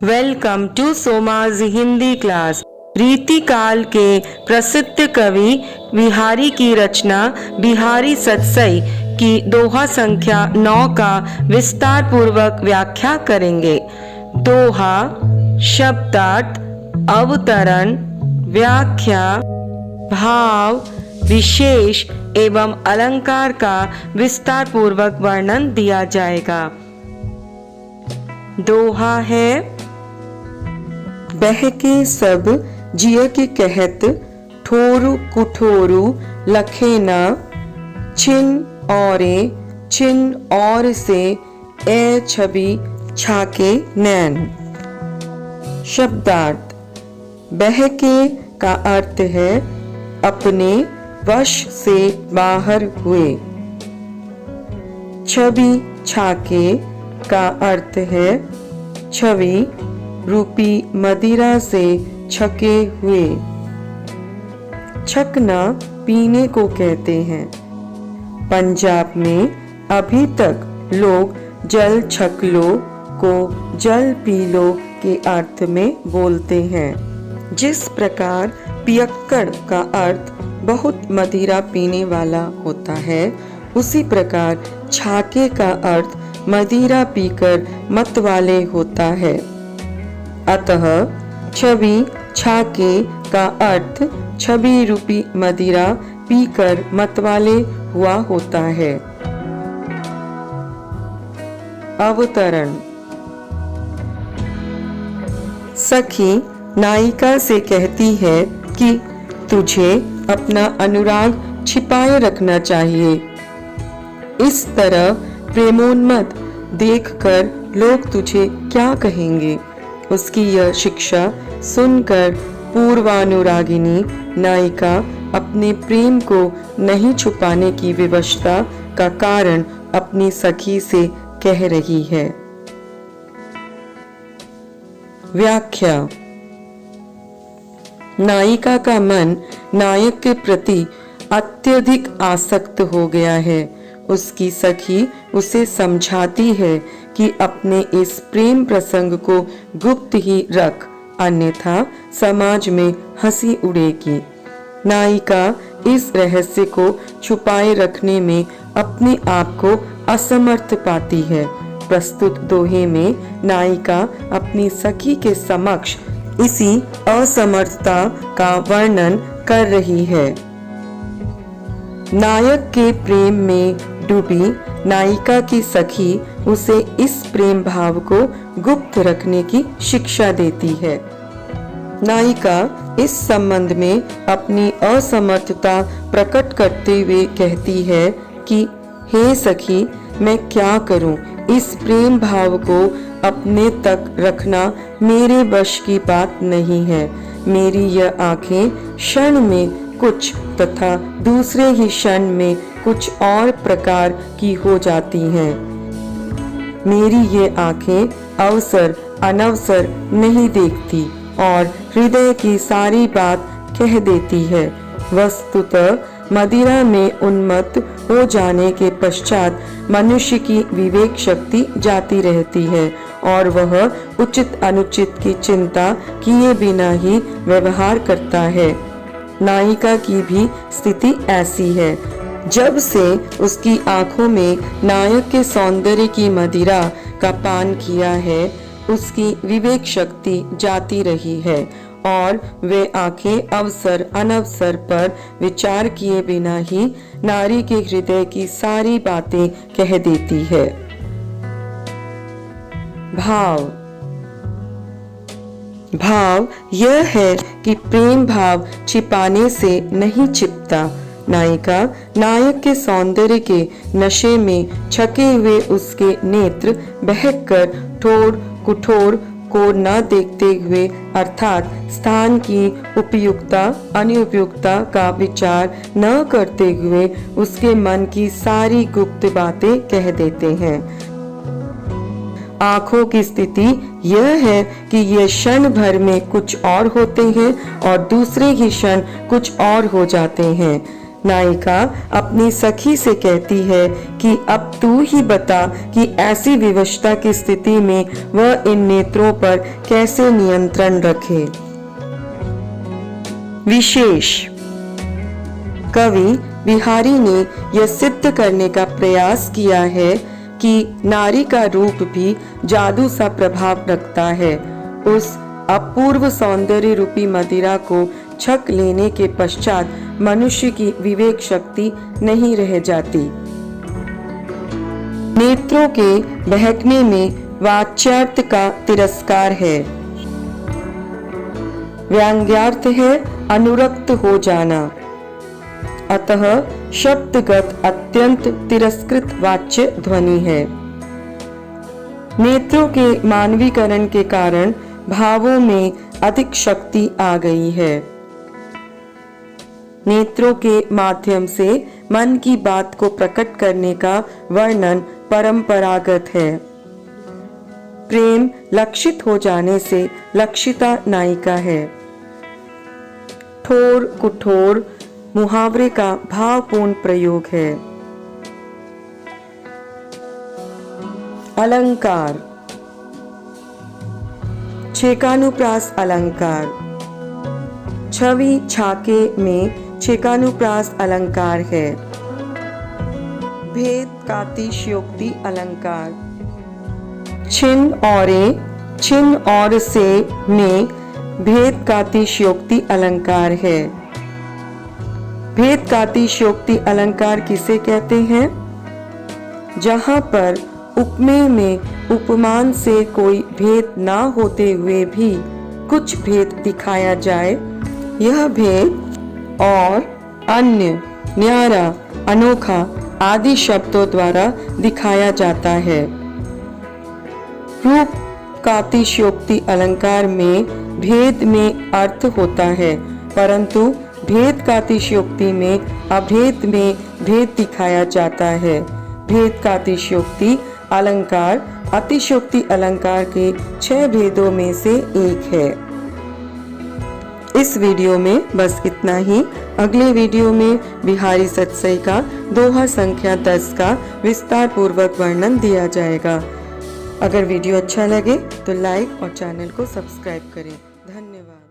Welcome to Samaj Hindi class. रीतिकाल के प्रसिद्ध कवि बिहारी की रचना बिहारी सतसई की दोहा संख्या 9 का विस्तार पूर्वक व्याख्या करेंगे। दोहा शब्दार्थ, अवतरण, व्याख्या, भाव, विशेष एवं अलंकार का विस्तार पूर्वक वर्णन दिया जाएगा। दोहा है, बहके सब जिय के कहत, ठोरु कुठोरु लखे न, छिन और से ए छवि छाके नैन। शब्दार्थ, बहके का अर्थ है अपने वश से बाहर हुए। छवि छाके का अर्थ है छवि रूपी मदिरा से छके हुए। छकना पीने को कहते हैं। पंजाब में अभी तक लोग जल छक लो को जल पी लो के अर्थ में बोलते हैं। जिस प्रकार पियक्कड़ का अर्थ बहुत मदिरा पीने वाला होता है, उसी प्रकार छाके का अर्थ मदिरा पीकर मत वाले होता है। अतः छवि छाके का अर्थ छवि रूपी मदिरा पीकर मतवाले हुआ होता है। अवतरण, सखी नायिका से कहती है कि तुझे अपना अनुराग छिपाए रखना चाहिए। इस तरह प्रेमोन्मत्त देखकर लोग तुझे क्या कहेंगे। उसकी यह शिक्षा सुनकर पूर्वानुरागिनी नायिका अपने प्रेम को नहीं छुपाने की विवशता का कारण अपनी सखी से कह रही है। व्याख्या, नायिका का मन नायक के प्रति अत्यधिक आसक्त हो गया है। उसकी सखी उसे समझाती है कि अपने इस प्रेम प्रसंग को गुप्त ही रख, अन्यथा समाज में हंसी उड़ेगी। नायिका इस रहस्य को छुपाए रखने में अपने आप को असमर्थ पाती है। प्रस्तुत दोहे में नायिका अपनी सखी के समक्ष इसी असमर्थता का वर्णन कर रही है। नायक के प्रेम में डूबी नायिका की सखी उसे इस प्रेम भाव को गुप्त रखने की शिक्षा देती है। नायिका इस संबंध में अपनी असमर्थता प्रकट करते हुए कहती है कि हे सखी, मैं क्या करूं? इस प्रेम भाव को अपने तक रखना मेरे वश की बात नहीं है। मेरी यह आंखें क्षण में कुछ तथा दूसरे ही क्षण में कुछ और प्रकार की हो जाती हैं। मेरी ये आंखें अवसर अनवसर नहीं देखती और हृदय की सारी बात कह देती है। वस्तुतः मदिरा में उन्मत्त हो जाने के पश्चात मनुष्य की विवेक शक्ति जाती रहती है और वह उचित अनुचित की चिंता किए बिना ही व्यवहार करता है। नायिका की भी स्थिति ऐसी है। जब से उसकी आंखों में नायक के सौंदर्य की मदिरा का पान किया है, उसकी विवेक शक्ति जाती रही है और वे आंखें अवसर अनवसर पर विचार किए बिना ही नारी के हृदय की सारी बातें कह देती है। भाव, भाव यह है कि प्रेम भाव छिपाने से नहीं छिपता। नायिका नायक के सौंदर्य के नशे में छके हुए उसके नेत्र बहककर ठोर कुठोर को न देखते हुए अर्थात स्थान की उपयुक्ता अनुपयुक्ता का विचार न करते हुए उसके मन की सारी गुप्त बातें कह देते हैं। आंखों की स्थिति यह है कि ये क्षण भर में कुछ और होते हैं और दूसरे ही क्षण कुछ और हो जाते हैं। नायिका अपनी सखी से कहती है कि अब तू ही बता कि ऐसी विवशता की स्थिति में वह इन नेत्रों पर कैसे नियंत्रण रखे। विशेष कवि बिहारी ने यह सिद्ध करने का प्रयास किया है कि नारी का रूप भी जादू सा प्रभाव रखता है। उस अपूर्व सौंदर्य रूपी मदिरा को छक लेने के पश्चात मनुष्य की विवेक शक्ति नहीं रह जाती। नेत्रों के बहकने में वाच्यार्थ का तिरस्कार है, व्यंग्यार्थ है अनुरक्त हो जाना। अतः शब्दगत अत्यंत तिरस्कृत वाच्य ध्वनि है। नेत्रों के मानवीकरण के कारण भावों में अधिक शक्ति आ गई है। नेत्रों के माध्यम से मन की बात को प्रकट करने का वर्णन परंपरागत है। प्रेम लक्षित हो जाने से लक्षिता नायिका है। ठोर कुठोर मुहावरे का भावपूर्ण प्रयोग है। अलंकार। छेकानुप्रास अलंकार। छवि छाके में छेकानुप्रास अलंकार है। भेद कातिशयोक्ति अलंकार। छिन और से में भेद कातिशयोक्ति अलंकार है। भेद कातिशयोक्ति अलंकार किसे कहते हैं? जहां पर उपमेय में उपमान से कोई भेद ना होते हुए भी कुछ भेद दिखाया जाए, यह भेद और अन्य, न्यारा, अनोखा आदि शब्दों द्वारा दिखाया जाता है। रूप कातिशयोक्ति अलंकार में भेद में अर्थ होता है, परंतु भेद कातिशयोक्ति में अभेद में भेद दिखाया जाता है। भेद कातिशयोक्ति अलंकार अतिशयोक्ति अलंकार के 6 भेदों में से एक है। इस वीडियो में बस इतना ही। अगले वीडियो में बिहारी सतसई का दोहा संख्या 10 का विस्तार पूर्वक वर्णन दिया जाएगा। अगर वीडियो अच्छा लगे तो लाइक और चैनल को सब्सक्राइब करें। धन्यवाद।